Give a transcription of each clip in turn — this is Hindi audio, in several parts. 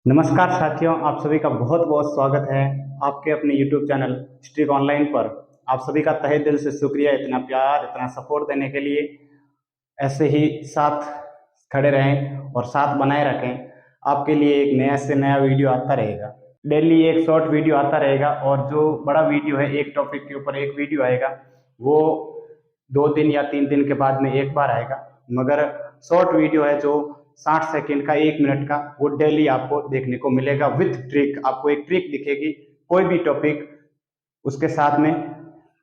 नमस्कार साथियों, आप सभी का बहुत बहुत स्वागत है आपके अपने YouTube चैनल स्ट्रीक ऑनलाइन पर। आप सभी का तहे दिल से शुक्रिया, इतना प्यार, इतना सपोर्ट देने के लिए। ऐसे ही साथ खड़े रहें और साथ बनाए रखें। आपके लिए एक नया से नया वीडियो आता रहेगा, डेली एक शॉर्ट वीडियो आता रहेगा। और जो बड़ा वीडियो है, एक टॉपिक के ऊपर एक वीडियो आएगा, वो 2 दिन या 3 दिन के बाद में एक बार आएगा। मगर शॉर्ट वीडियो है जो 60 सेकंड का, 1 मिनट का, वो डेली आपको देखने को मिलेगा विथ ट्रिक। आपको एक ट्रिक दिखेगी, कोई भी टॉपिक उसके साथ में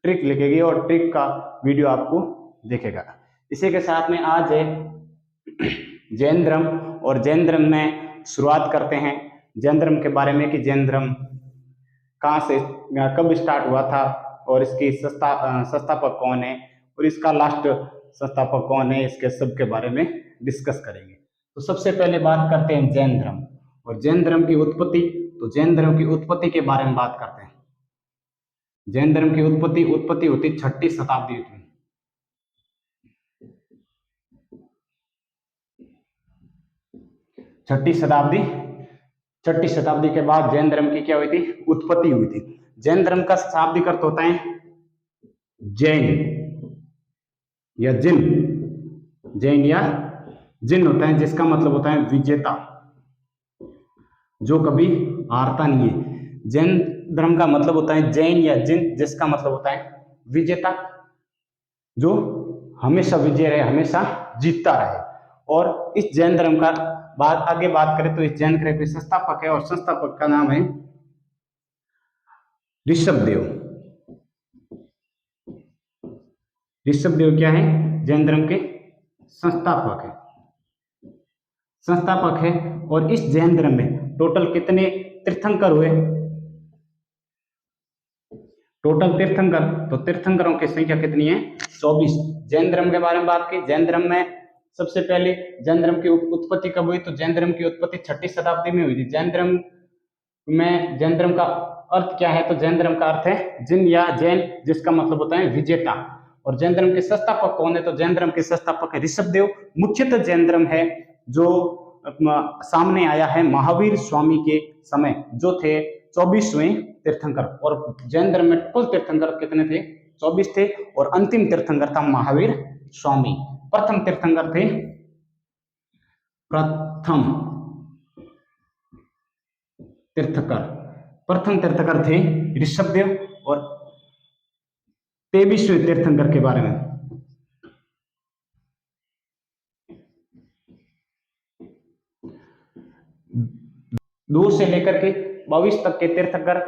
ट्रिक लिखेगी और ट्रिक का वीडियो आपको दिखेगा। इसी के साथ में आज है जैन धर्म, और जैन धर्म में शुरुआत करते हैं जैन धर्म के बारे में कि जैन धर्म कहाँ से कब स्टार्ट हुआ था और इसकी संस्थापक कौन है और इसका लास्ट संस्थापक कौन है, इसके सब के बारे में डिस्कस करेंगे। तो सबसे पहले बात करते हैं जैन धर्म और जैन धर्म की उत्पत्ति। तो जैन धर्म की उत्पत्ति के बारे में बात करते हैं। जैन धर्म की उत्पत्ति होती 6ठी शताब्दी में। छठी शताब्दी के बाद जैन धर्म की क्या हुई थी? उत्पत्ति हुई थी। जैन धर्म का शाब्दिक अर्थ होता है जैन या जिन। जैन या जिन होता है, जिसका मतलब होता है विजेता, जो कभी हारता नहीं है। जैन धर्म का मतलब होता है जैन या जिन, जिसका मतलब होता है विजेता, जो हमेशा विजय रहे, हमेशा जीतता रहे। और इस जैन धर्म का आगे बात करें तो इस जैन धर्म के संस्थापक है, और संस्थापक का नाम है ऋषभदेव। ऋषभदेव क्या है? जैन धर्म के संस्थापक है। और इस जैन धर्म में टोटल कितने तीर्थंकर हुए? टोटल तीर्थंकर, तो तीर्थंकरों की संख्या कितनी है? 24। जैन धर्म के बारे में बात की। जैन धर्म में सबसे पहले जैन धर्म की उत्पत्ति कब हुई? तो जैन धर्म की उत्पत्ति 6ठी शताब्दी में हुई थी। जैन धर्म में जैन धर्म का अर्थ क्या है? तो जैन धर्म का अर्थ है जिन या जैन, जिसका मतलब होता है विजेता। और जैन धर्म के संस्थापक कौन है? तो जैन धर्म के संस्थापक है ऋषभदेव। मुख्यतः जैन धर्म है जो सामने आया है महावीर स्वामी के समय, जो थे 24वें तीर्थंकर। और जैन धर्म में कुल तीर्थंकर कितने थे? 24 थे। और अंतिम तीर्थंकर था महावीर स्वामी। प्रथम तीर्थंकर थे ऋषभदेव। और 23वें तीर्थंकर के बारे में 2 से लेकर के 22 तक के तीर्थंकर,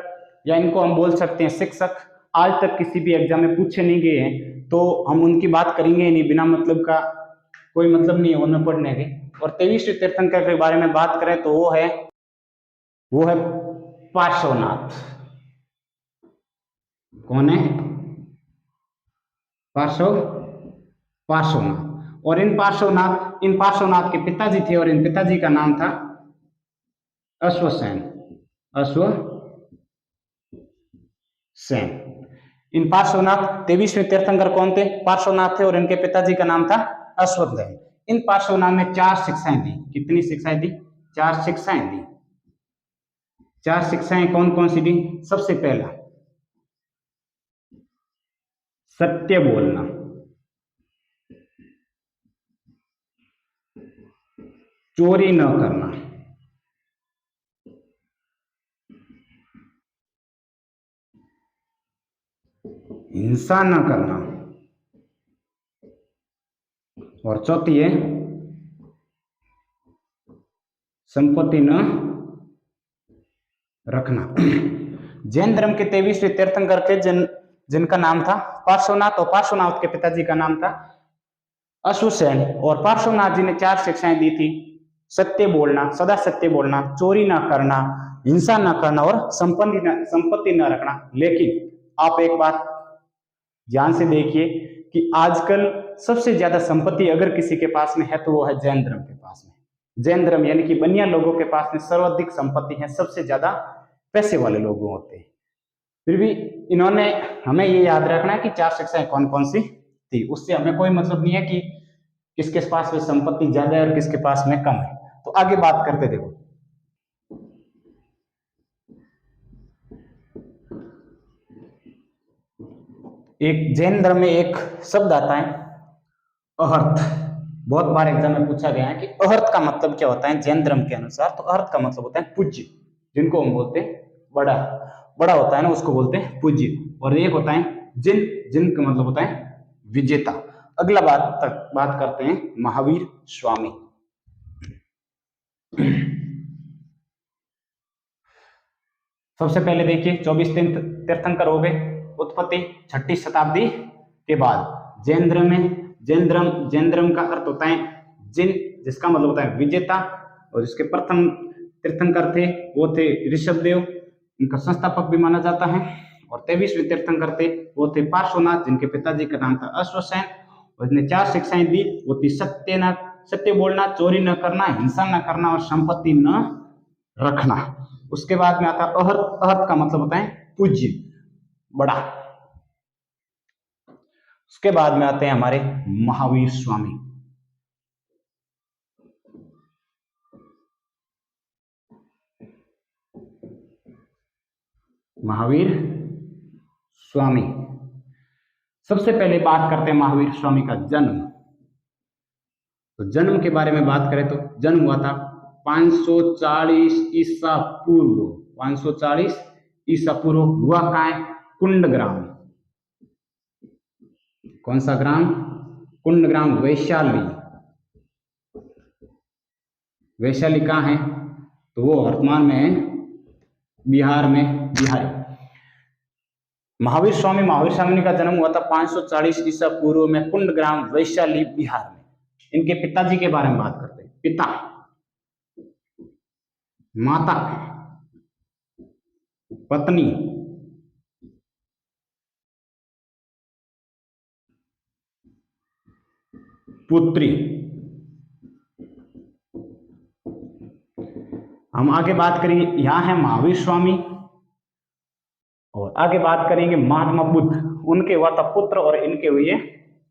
या इनको हम बोल सकते हैं शिक्षक, आज तक किसी भी एग्जाम में पूछे नहीं गए हैं, तो हम उनकी बात करेंगे नहीं। बिना मतलब का कोई मतलब नहीं है उन्हें पढ़ने के। और 23वें तीर्थंकर के बारे में बात करें तो वो है पार्श्वनाथ। कौन है? पार्श्वनाथ। और इन पार्श्वनाथ के पिताजी थे, और इन पिताजी का नाम था अश्वसेन। इन पार्श्वनाथ 23वें तीर्थंकर कौन थे? पार्श्वनाथ थे, और इनके पिताजी का नाम था अश्वसेन। इन पार्श्वनाथ ने 4 शिक्षाएं दी। कितनी शिक्षाएं दी? 4 शिक्षाएं दी। 4 शिक्षाएं कौन कौन सी दी? सबसे पहला सत्य बोलना, चोरी न करना, हिंसा न करना, और चौथी है संपत्ति न रखना। जैन धर्म के 23वें तीर्थंकर के जिनका नाम था पार्श्वनाथ, और पार्श्वनाथ के पिताजी का नाम था अश्वसेन। और पार्श्वनाथ जी ने 4 शिक्षाएं दी थी। सत्य बोलना, सदा सत्य बोलना, चोरी ना करना, हिंसा ना करना, और संपत्ति न रखना। लेकिन आप एक बात ध्यान से देखिए कि आजकल सबसे ज्यादा संपत्ति अगर किसी के पास में है तो वो है जैन धर्म के पास में। जैन धर्म यानी कि बनिया लोगों के पास में सर्वाधिक संपत्ति है, सबसे ज्यादा पैसे वाले लोग होते हैं। फिर भी इन्होंने हमें ये याद रखना है कि 4 शिक्षाएं कौन कौन सी थी। उससे हमें कोई मतलब नहीं है कि किसके पास में संपत्ति ज्यादा है और किसके पास में कम है। तो आगे बात करते देखो। एक जैन धर्म में एक शब्द आता है अहर्त। बहुत बार एग्जाम में पूछा गया है कि अहर्त का मतलब क्या होता है जैन धर्म के अनुसार। तो अहर्त का मतलब होता है पूज्य, जिनको हम बोलते हैं बड़ा बड़ा होता है ना, उसको बोलते हैं पूज्य। और एक होता है जिन, जिन का मतलब होता है विजेता। अगला बात करते हैं महावीर स्वामी। सबसे पहले देखिए 24 तीर्थंकर हो गए, उत्पत्ति 6ठी शताब्दी के बाद। जैन धर्म का अर्थ होता है जिन, जिसका मतलब होता है विजेता। और इसके प्रथम तीर्थंकर थे वो थे ऋषभदेव, इनका संस्थापक भी माना जाता है। और 23वें तीर्थंकर थे वो थे पार्श्वनाथ, जिनके पिताजी का नाम था अश्वसेन। और इसने 4 शिक्षाएं दी, वो थी सत्य बोलना, चोरी न करना, हिंसा न करना और संपत्ति न रखना। उसके बाद में आता अहर्त। अहर्त का मतलब होता है पूज्य, बड़ा। उसके बाद में आते हैं हमारे महावीर स्वामी। महावीर स्वामी, सबसे पहले बात करते हैं महावीर स्वामी का जन्म। तो जन्म के बारे में बात करें तो जन्म हुआ था 540 ईसा पूर्व। 540 ईसा पूर्व हुआ कहाँ है? कुंडग्राम। कौन सा ग्राम? कुंडग्राम, वैशाली। वैशाली कहाँ है? तो वो वर्तमान में है बिहार में, बिहार। महावीर स्वामी का जन्म हुआ था 540 ईसा पूर्व में कुंडग्राम, वैशाली, बिहार में। इनके पिताजी के बारे में बात करते हैं। पिता, माता, पत्नी, पुत्री। हम आगे बात करेंगे, यहां है महावीर स्वामी। और आगे बात करेंगे महात्मा बुद्ध, उनके हुआ था पुत्र और इनके हुए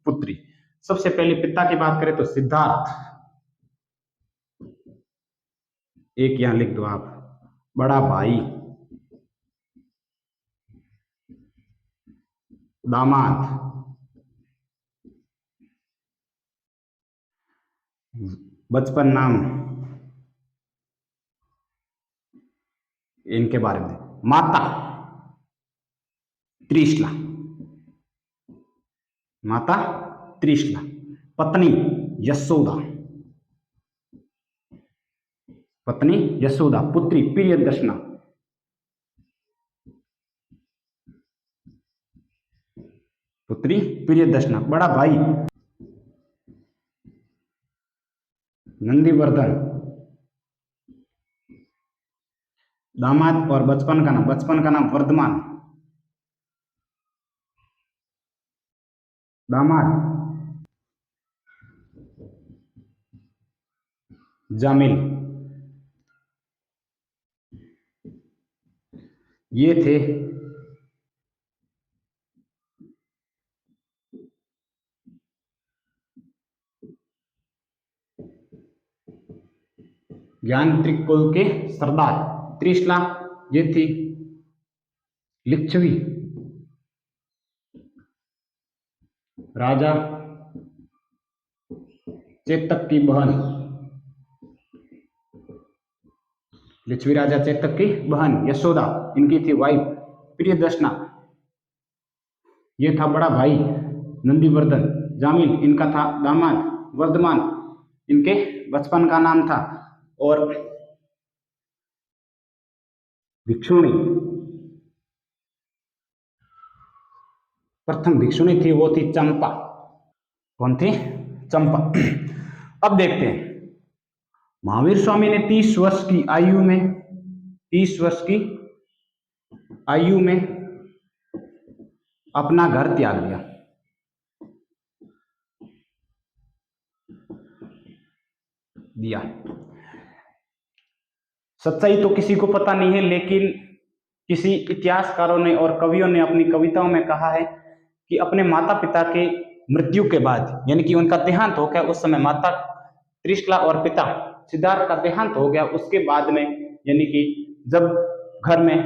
पुत्री। सबसे पहले पिता की बात करें तो सिद्धार्थ, एक यहां लिख दो आप, बड़ा भाई, दामाद, बचपन नाम, इनके बारे में। माता त्रिशला, माता त्रिशला। पत्नी यशोदा, पत्नी यशोदा। पुत्री प्रियदर्शना, पुत्री प्रियदर्शना। बड़ा भाई नंदीवर्धन। दामाद और बचपन का नाम वर्धमान। दामाद जामिल। ये थे ज्ञानत्रिक कुल के सरदार। त्रिशला ये थी लिच्छवी, राजा चेतक की बहन। लिच्छवी राजा चेतक की बहन यशोदा, इनकी थी वाइफ। प्रियदर्शना ये था बड़ा भाई नंदीवर्धन। जामिल इनका था दामाद। वर्धमान इनके बचपन का नाम था। और भिक्षुणी, प्रथम भिक्षुणी थी वो थी चंपा। कौन थी? चंपा। अब देखते हैं, महावीर स्वामी ने 30 वर्ष की आयु में, 30 वर्ष की आयु में अपना घर त्याग दिया। सच्चाई तो किसी को पता नहीं है, लेकिन किसी इतिहासकारों ने और कवियों ने अपनी कविताओं में कहा है कि अपने माता पिता के मृत्यु के बाद, यानी कि उनका देहांत हो गया, उस समय माता त्रिशला और पिता सिद्धार्थ का देहांत हो गया, उसके बाद में यानी कि जब घर में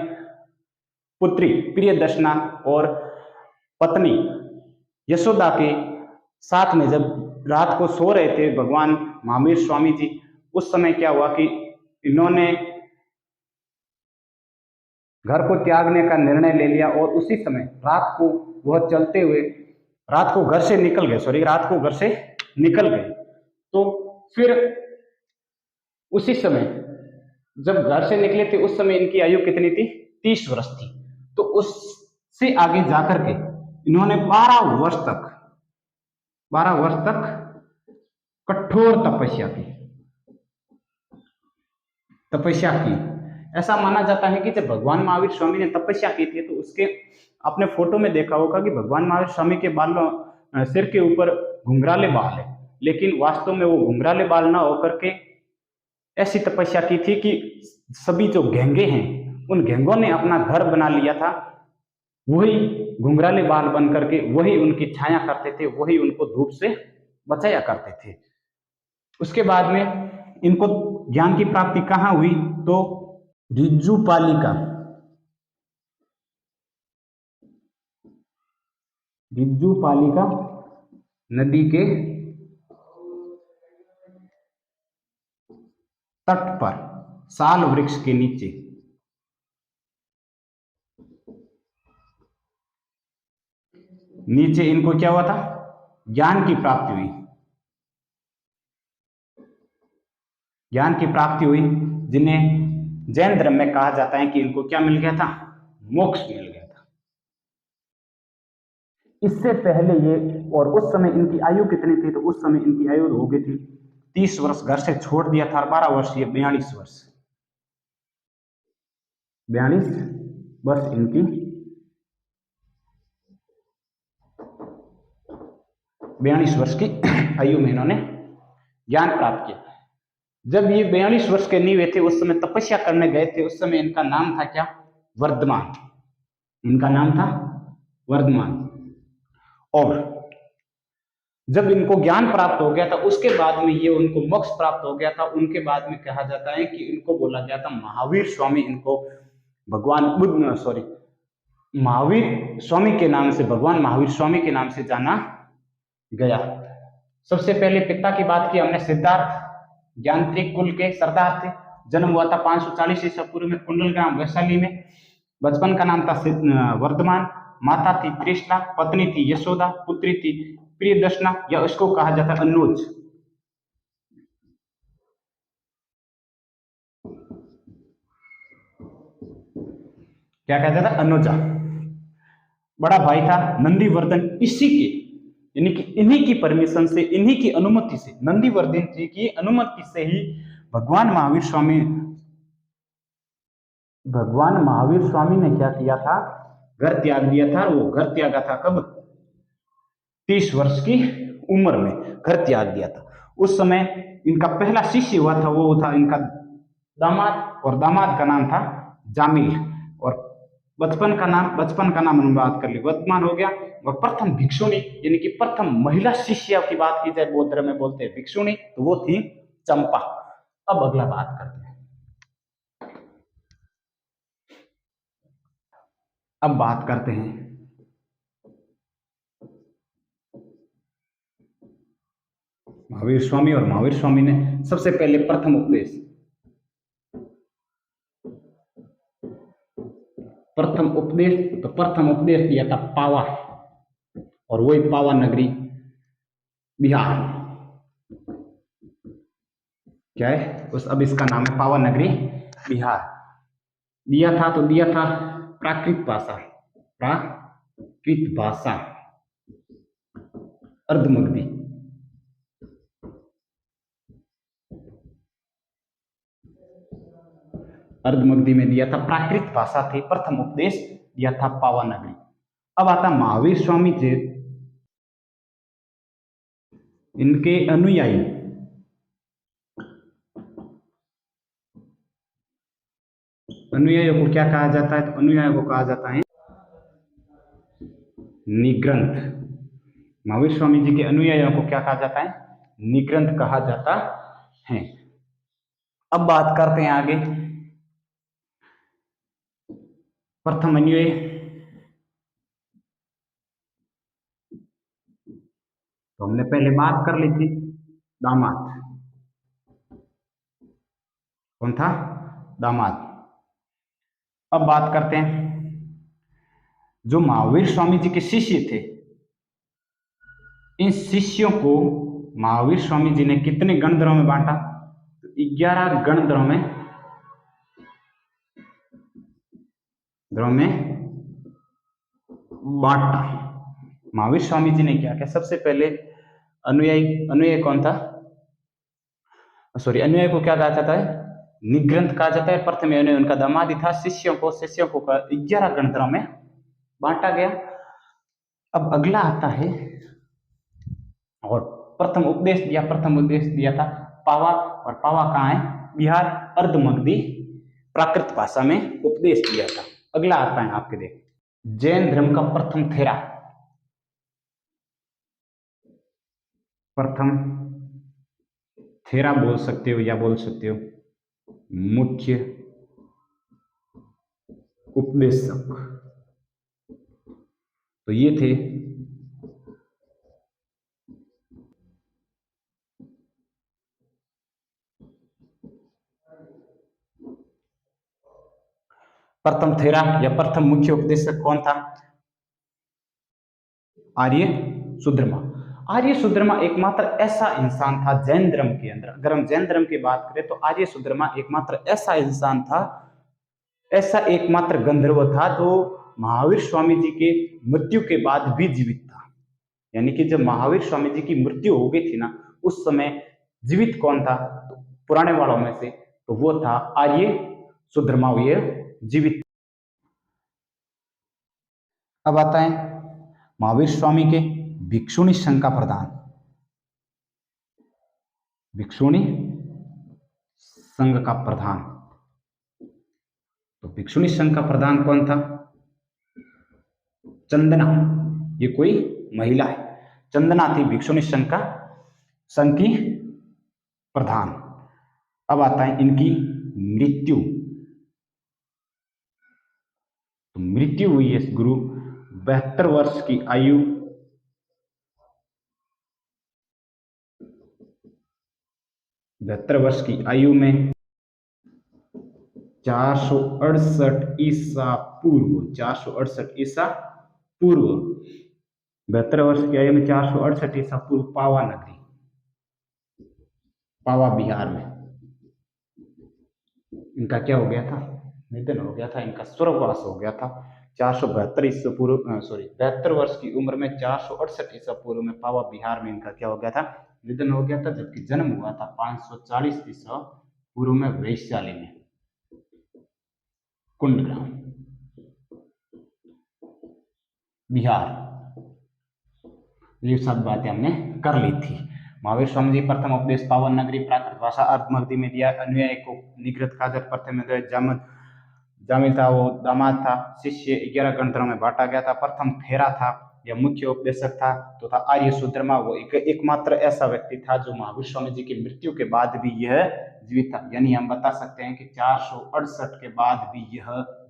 पुत्री प्रियदर्शना और पत्नी यशोदा के साथ में जब रात को सो रहे थे भगवान महावीर स्वामी जी, उस समय क्या हुआ कि इन्होंने घर को त्यागने का निर्णय ले लिया और उसी समय रात को वह चलते हुए रात को घर से निकल गए। तो फिर उसी समय जब घर से निकले थे उस समय इनकी आयु कितनी थी? 30 वर्ष थी। तो उससे आगे जाकर के इन्होंने 12 वर्ष तक कठोर तपस्या की। ऐसा माना जाता है कि जब भगवान महावीर स्वामी ने तपस्या की थी तो उसके आपने फोटो में देखा होगा कि भगवान महावीर स्वामी के बालों सिर के ऊपर घुंघराले बाल है, लेकिन वास्तव में वो घुंघराले बाल ना होकर के ऐसी तपस्या की थी कि सभी जो घेंगे हैं उन घेंगों ने अपना घर बना लिया था। वही घुंघराले बाल बन करके वही उनकी छाया करते थे, वही उनको धूप से बचाया करते थे। उसके बाद में इनको ज्ञान की प्राप्ति कहाँ हुई? तो रिज्जूपालिका नदी के तट पर साल वृक्ष के नीचे इनको क्या हुआ था? ज्ञान की प्राप्ति हुई, जिन्हें जैन धर्म में कहा जाता है कि इनको क्या मिल गया था? मोक्ष मिल गया था। इससे पहले ये और उस समय इनकी आयु कितनी थी? तो उस समय इनकी आयु हो गई थी 30 वर्ष, घर से छोड़ दिया था। 12 वर्ष, ये 42 वर्ष, 42 वर्ष इनकी 42 वर्ष की आयु में इन्होंने ज्ञान प्राप्त किया। जब ये 42 वर्ष के नहीं हुए थे उस समय तपस्या करने गए थे। उस समय इनका नाम था क्या? वर्धमान। इनका नाम था वर्धमान। और जब इनको ज्ञान प्राप्त हो गया था उसके बाद में ये उनको मोक्ष प्राप्त हो गया था। उनके बाद में कहा जाता है कि इनको बोला गया था महावीर स्वामी। इनको महावीर स्वामी के नाम से, भगवान महावीर स्वामी के नाम से जाना गया। सबसे पहले पिता की बात की हमने, सिद्धार्थ ज्ञानत्रिक कुल के सरदार थे। जन्म हुआ था 540 ईसा पूर्व में कुंडल ग्राम वैशाली में। बचपन का नाम था वर्धमान। माता थी त्रिशला, पत्नी थी यशोदा, पुत्री थी प्रियदर्शना, या इसको कहा जाता है अनुज। क्या कहा जाता? अनुजा। बड़ा भाई था नंदीवर्धन। इसी के यानी कि इन्हीं की परमिशन से, इन्हीं की अनुमति से, नंदीवर्धन जी की अनुमति से ही भगवान महावीर स्वामी ने क्या किया था? घर त्याग दिया था। वो घर त्यागा था कब? 30 वर्ष की उम्र में घर त्याग दिया था। उस समय इनका पहला शिष्य हुआ था, वो था इनका दामाद, और दामाद का नाम था जामिल। और बचपन का नाम हम बात कर ली, वर्तमान हो गया। और प्रथम भिक्षुणी यानी कि प्रथम महिला शिष्य की बात की जाए, बौद्ध धर्म में बोलते हैं भिक्षुणी, तो वो थी चंपा। अब अगला बात करते हैं। महावीर स्वामी। और महावीर स्वामी ने सबसे पहले प्रथम उपदेश दिया था पावा, और वही पावा नगरी बिहार। क्या है? अब इसका नाम है पावा नगरी बिहार। दिया था प्राकृत भाषा अर्धमगधी। अर्धमगधी में दिया था, प्राकृत भाषा थी। प्रथम उपदेश दिया था पावा नगरी। अब आता महावीर स्वामी जी, इनके अनुयायी अनुयायियों को क्या कहा जाता है? तो अनुयायियों को कहा जाता है निग्रंथ। महावीर स्वामी जी के अनुयायियों को क्या कहा जाता है? निग्रंथ कहा जाता है। अब बात करते हैं आगे। प्रथम अनुयायी तो हमने पहले बात कर ली थी दामाद। कौन था? दामाद। अब बात करते हैं जो महावीर स्वामी जी के शिष्य थे, इन शिष्यों को महावीर स्वामी जी ने कितने गणधरों में बांटा? तो 11 गणधरों में बांटा। महावीर स्वामी जी ने क्या किया? सबसे पहले अनुयायी कौन था? अनुयायी को क्या कहा जाता है? निग्रंथ कहा जाता है। प्रथम अनुयायी उनका दामाद ही था। शिष्यों को 11 गणधरों में बांटा गया। अब अगला आता है, और प्रथम उपदेश दिया था पावा, और पावा कहाँ है? बिहार। अर्धमगधी प्राकृत भाषा में उपदेश दिया था। अगला आता है आपके देख, जैन धर्म का प्रथम थेरा बोल सकते हो या बोल सकते हो मुख्य उपदेशक। तो ये थे प्रथम थेरा या प्रथम मुख्य उपदेशक कौन था? आर्य सुधर्मा। आर्य सुधर्मा एकमात्र ऐसा इंसान था जैन धर्म के अंदर, अगर हम जैन धर्म की बात करें तो आर्य सुधर्मा एकमात्र ऐसा इंसान था, ऐसा एकमात्र गंधर्व था जो महावीर स्वामी जी के मृत्यु के बाद भी जीवित था। यानी कि जब महावीर स्वामी जी की मृत्यु हो गई थी ना, उस समय जीवित कौन था? तो पुराने वालों में से तो वो था आर्य सुधर्मा, ये जीवित। अब आता है महावीर स्वामी के भिक्षुणी संघ का प्रधान। भिक्षुणी संघ का प्रधान, तो भिक्षुणी संघ का प्रधान कौन था? चंदना। ये कोई महिला है, चंदना थी भिक्षुणी संघ की प्रधान। अब आता है इनकी मृत्यु। तो मृत्यु हुई है गुरु 72 वर्ष की आयु, 72 वर्ष की आयु में 468 ईसा पूर्व, 468 ईसा पूर्व, 72 वर्ष की आयु में 468 ईसा पूर्व पावा नगरी, पावा बिहार में इनका क्या हो गया था? निधन हो गया था, इनका स्वर्गवास हो गया था। 472 ईसा पूर्व 72 वर्ष की उम्र में 468 ईसा पूर्व में पावा बिहार में इनका क्या हो गया था? निधन हो गया था। जबकि जन्म हुआ था 540 ईसा पूर्व में वैशाली में, कुंडग्राम, बिहार। ये सब बातें हमने कर ली थी। महावीर स्वामी जी प्रथम उपदेश पावन नगरी प्राकृत भाषा अर्धमगधी में दिया। अनुयायी को निगृत काजर प्रथम जामिल था, वो दामाद था। शिष्य 11 गणधरों में बांटा गया था। प्रथम थेरा था या मुख्य उपदेशक था, तो था आर्य सुधर्मा। वो एकमात्र ऐसा व्यक्ति था जो महावीर स्वामी जी की मृत्यु के बाद भी यह जीवित था। यानी हम बता सकते हैं कि 468 के बाद भी यह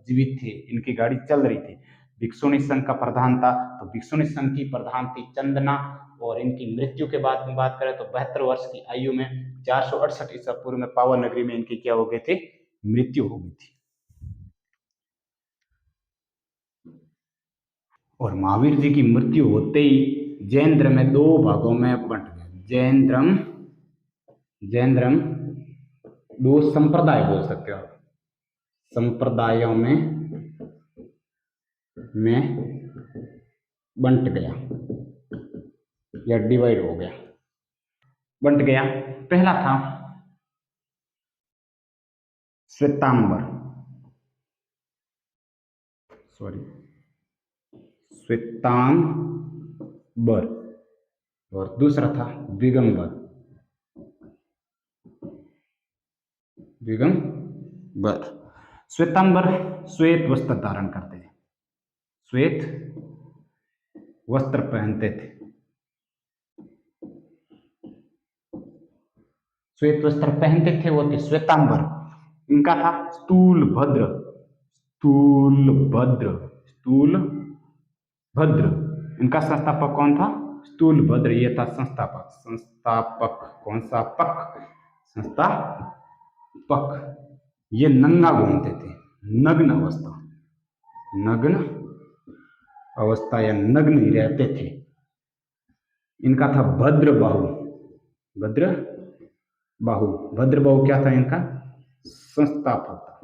जीवित थे, इनकी गाड़ी चल रही थी। भिक्षुणी संघ का प्रधान था, तो भिक्षुणी संघ की प्रधान थी चंदना। और इनकी मृत्यु के बाद में बात करें तो 72 वर्ष की आयु में 468 ईसा पूर्व में पावन नगरी में इनकी क्या हो गई थी? मृत्यु हो गई थी। और महावीर जी की मृत्यु होते ही जैन धर्म में 2 भागों में बंट गया। जैन धर्म 2 संप्रदाय बोल सकते हो आप, संप्रदायों में बंट गया या डिवाइड हो गया, बंट गया। पहला था श्वेतांबर, और दूसरा था दिगंबर। श्वेतांबर श्वेत वस्त्र धारण करते थे, श्वेत वस्त्र पहनते थे। श्वेत वस्त्र पहनते थे वो थे श्वेतांबर। इनका था स्थूल भद्र। इनका संस्थापक कौन था? स्थूल भद्र ये था संस्थापक। संस्थापक कौन सा पक? संस्थापक। ये नंगा घूमते थे, नग्न अवस्था, नग्न अवस्था या नग्न ही रहते थे। इनका था भद्र बाहु। भद्र बाहु, भद्र बाहु क्या था इनका? संस्थापक था।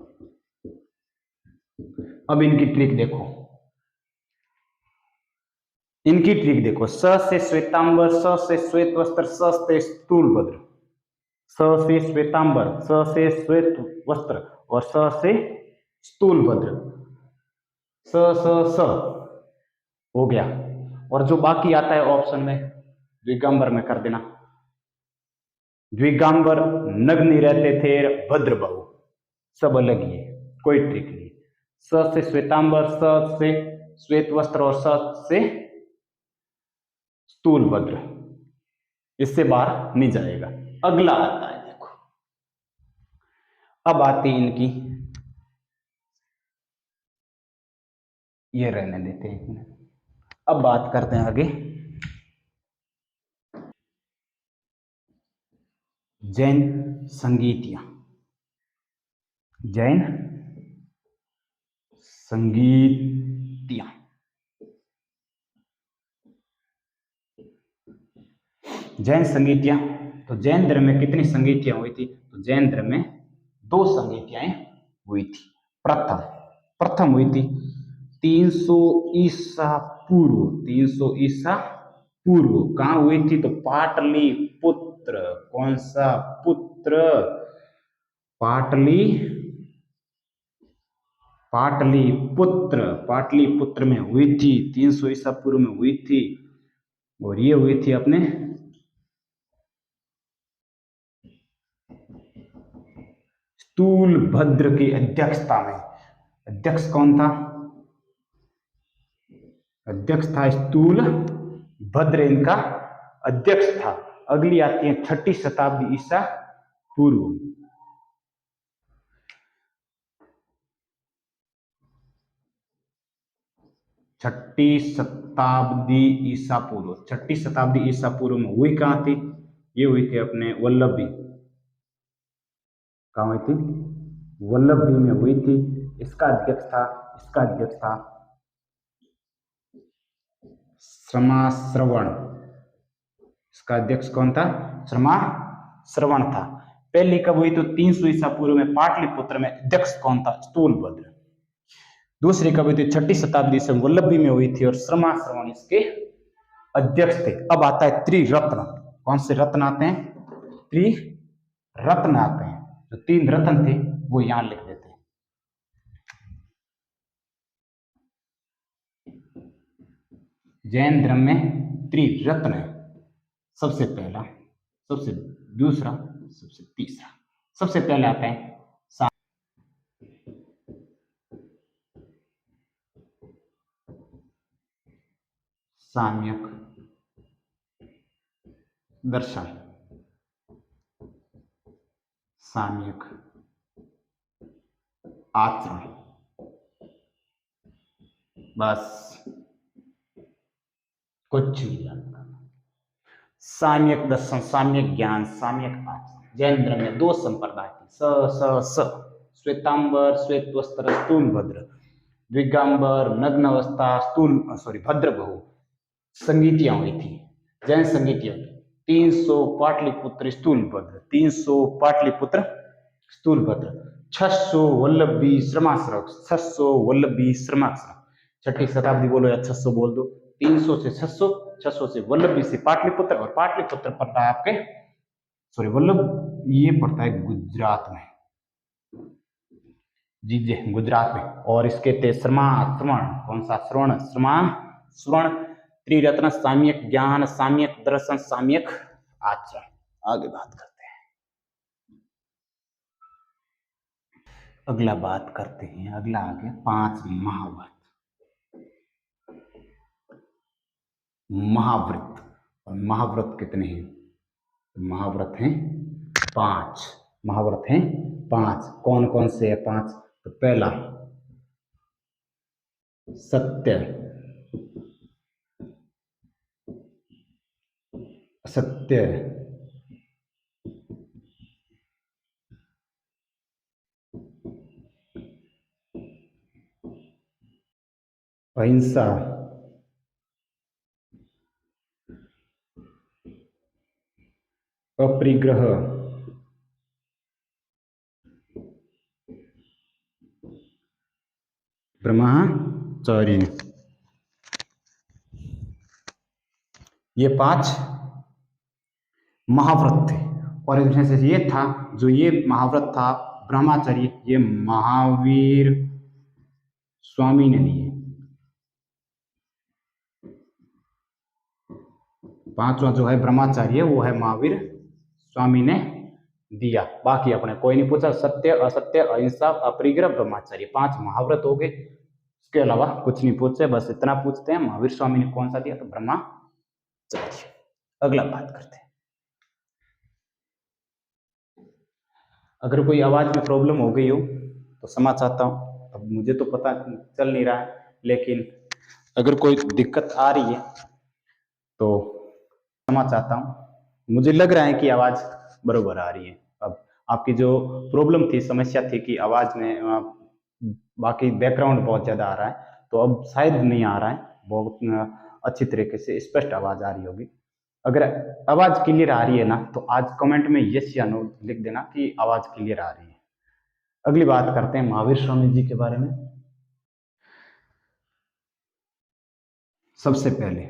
अब इनकी ट्रिक देखो, इनकी ट्रिक देखो। स से श्वेतांबर, स से श्वेत वस्त्र, स से स्थूल भद्र। स से श्वेतांबर, स से श्वेत वस्त्र और स से स्थूल भद्र। स हो गया। और जो बाकी आता है ऑप्शन में द्विगांबर में कर देना। द्विगांबर नग्न रहते थे, भद्र बाहु, सब अलग ही है, कोई ट्रिक नहीं। स से श्वेतांबर, स से श्वेत वस्त्र और स से स्थूल भद्र, इससे बाहर नहीं जाएगा। अगला आता है देखो, अब आती इनकी, ये रहने देते हैं। अब बात करते हैं आगे जैन संगीतियां। जैन संगीतियां। जैन संगीतियां, तो जैन धर्म में कितनी संगीतियां हुई थी? तो जैन धर्म में 2 संगीतियां हुई थी। प्रथम हुई थी 300 ईसा पूर्व। 300 ईसा पूर्व कहां हुई थी? तो पाटलिपुत्र। कौन सा पुत्र? पाटलिपुत्र में हुई थी। 300 ईसा पूर्व में हुई थी। और ये हुई थी अपने स्थूल भद्र की अध्यक्षता में। अध्यक्ष कौन था? अध्यक्ष था स्थूल भद्र, इनका अध्यक्ष था। अगली आती है 6ठी शताब्दी ईसा पूर्व। 6ठी शताब्दी ईसा पूर्व। 6ठी शताब्दी ईसा पूर्व में हुई कहां थी? ये हुई थी अपने वल्लभी। कहां हुई थी? वल्लभी में हुई थी। इसका अध्यक्ष था श्रमाश्रवण। इसका अध्यक्ष कौन था? श्रमाश्रवण था। पहली कब हुई? तो 300 ईसा पूर्व में पाटलिपुत्र में। अध्यक्ष कौन था? स्थूलभद्र। दूसरी कब हुई थी? 6ठी शताब्दी से वल्लभी में हुई थी और श्रमाश्रवण इसके अध्यक्ष थे। अब आता है त्रिरत्न। कौन से रत्न आते हैं? त्रिरत्न आते हैं। जो 3 रत्न थे वो यहां लिख देते हैं। जैन धर्म में त्रिरत्न है। सबसे पहला, सबसे दूसरा, सबसे तीसरा। सबसे पहले आते हैं साम्यक दर्शन। साम्यक आचरण। बस कुछ भी जानना। साम्यक दर्शन, साम्यक ज्ञान, साम्यक आचरण। जैन धर्म में 2 संप्रदाय थे। स श्वेतांबर श्वेत वस्त्र स्थूल भद्र, द्विगांबर नग्न अवस्था स्थूल भद्र बहु संगीतियां हुई थी। जैन संगीतियां 300 पाटलिपुत्र स्थूल भद्र, 300 पाटलिपुत्र स्थूल भद्र, 600 वल्लभी श्रमाश्रम, 600 वल्लभी श्रमाश्रम। 6ठी शताब्दी बोलो या 600 बोल दो। 300 से 600, 600 से वल्लभी से पाटलिपुत्र, और पाटलिपुत्र पड़ता है आपके वल्लभ ये पड़ता है गुजरात में। जी जी गुजरात में। और इसके थे श्रवण। कौन सा? श्रवण। त्रिरत्न साम्यक ज्ञान, साम्यक दर्शन, साम्यक आचरण। आगे बात करते हैं। अगला बात करते हैं, अगला आ गया 5 महाव्रत। महाव्रत। और महाव्रत कितने हैं? महाव्रत हैं 5। महाव्रत हैं 5। कौन कौन से है 5? तो पहला सत्य, असत्य, अहिंसा, अपरिग्रह, ब्रह्मचर्य। ये 5 महाव्रत थे और इनमें से ये था, जो ये महाव्रत था ब्रह्मचर्य, ये महावीर स्वामी ने दिए। 5वां जो है ब्रह्मचर्य वो है महावीर स्वामी ने दिया। बाकी अपने कोई नहीं पूछा। सत्य, असत्य, अहिंसा, अपरिग्रह, ब्रह्मचर्य, 5 महाव्रत हो गए। इसके अलावा कुछ नहीं पूछते, बस इतना पूछते हैं महावीर स्वामी ने कौन सा दिया, तो ब्रह्मचर्य। अगला बात करते हैं। अगर कोई आवाज में प्रॉब्लम हो गई हो तो क्षमा चाहता हूँ। अब मुझे तो पता चल नहीं रहा है, लेकिन अगर कोई दिक्कत आ रही है तो क्षमा चाहता हूँ। मुझे लग रहा है कि आवाज बरोबर आ रही है। अब आपकी जो प्रॉब्लम थी, समस्या थी कि आवाज में बाकी बैकग्राउंड बहुत ज्यादा आ रहा है, तो अब शायद नहीं आ रहा है, बहुत अच्छी तरीके से स्पष्ट आवाज आ रही होगी। अगर आवाज क्लियर आ रही है ना, तो आज कमेंट में यस या नो लिख देना कि आवाज क्लियर आ रही है। अगली बात करते हैं महावीर स्वामी जी के बारे में। सबसे पहले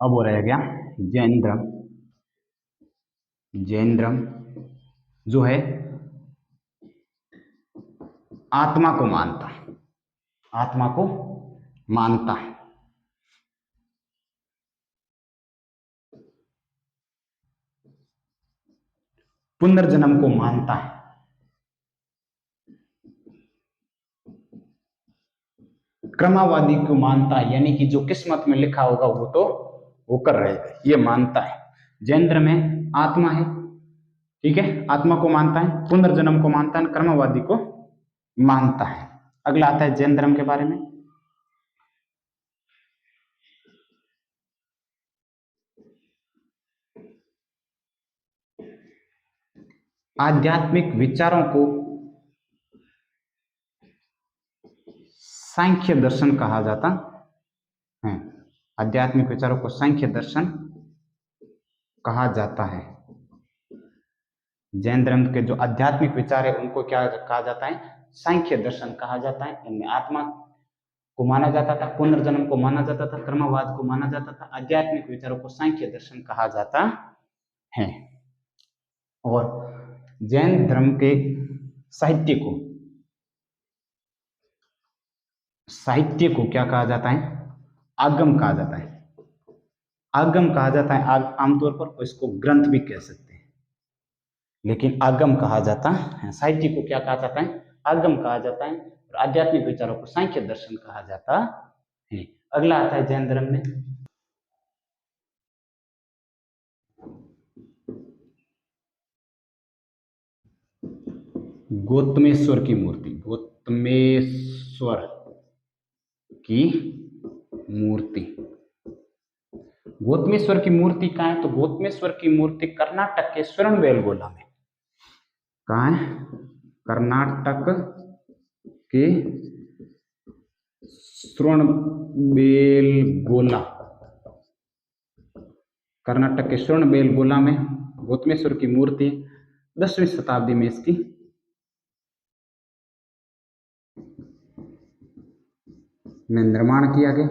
अब हो रहा है क्या, जैन धर्म। जैन धर्म जो है आत्मा को मानता, आत्मा को मानता है। पुनर्जन्म को मानता है। क्रमवादी को मानता है, यानी कि जो किस्मत में लिखा होगा वो तो वो कर रहेगा, ये मानता है। जैन धर्म में आत्मा है, ठीक है, आत्मा को मानता है, पुनर्जन्म को मानता है, क्रमवादी को मानता है। अगला आता है जैन धर्म के बारे में। आध्यात्मिक विचारों को सांख्य दर्शन कहा जाता है। आध्यात्मिक विचारों को सांख्य दर्शन कहा जाता है। जैन धर्म के जो आध्यात्मिक विचार है उनको क्या कहा जाता है, सांख्य दर्शन कहा जाता है। इनमें आत्मा को माना जाता था, पुनर्जन्म को माना जाता था, कर्मवाद को माना जाता था। आध्यात्मिक विचारों को सांख्य दर्शन कहा जाता है। और जैन धर्म के साहित्य को क्या कहा जाता है, आगम कहा जाता है। आगम कहा जाता है आमतौर पर, इसको ग्रंथ भी कह सकते हैं, लेकिन आगम कहा जाता है। साहित्य को क्या कहा जाता है, आगम कहा जाता है। और आध्यात्मिक विचारों को सांख्य दर्शन कहा जाता है। अगला आता है जैन धर्म में गौतमेश्वर की मूर्ति। गौतमेश्वर की मूर्ति, गौतमेश्वर की मूर्ति कहाँ है, तो गौतमेश्वर की मूर्ति कर्नाटक के श्रवणबेलगोला में। कहाँ है, कर्नाटक के श्रवणबेलगोला, कर्नाटक के श्रवणबेलगोला में गौतमेश्वर की मूर्ति 10वीं शताब्दी में इसकी निर्माण किया गया।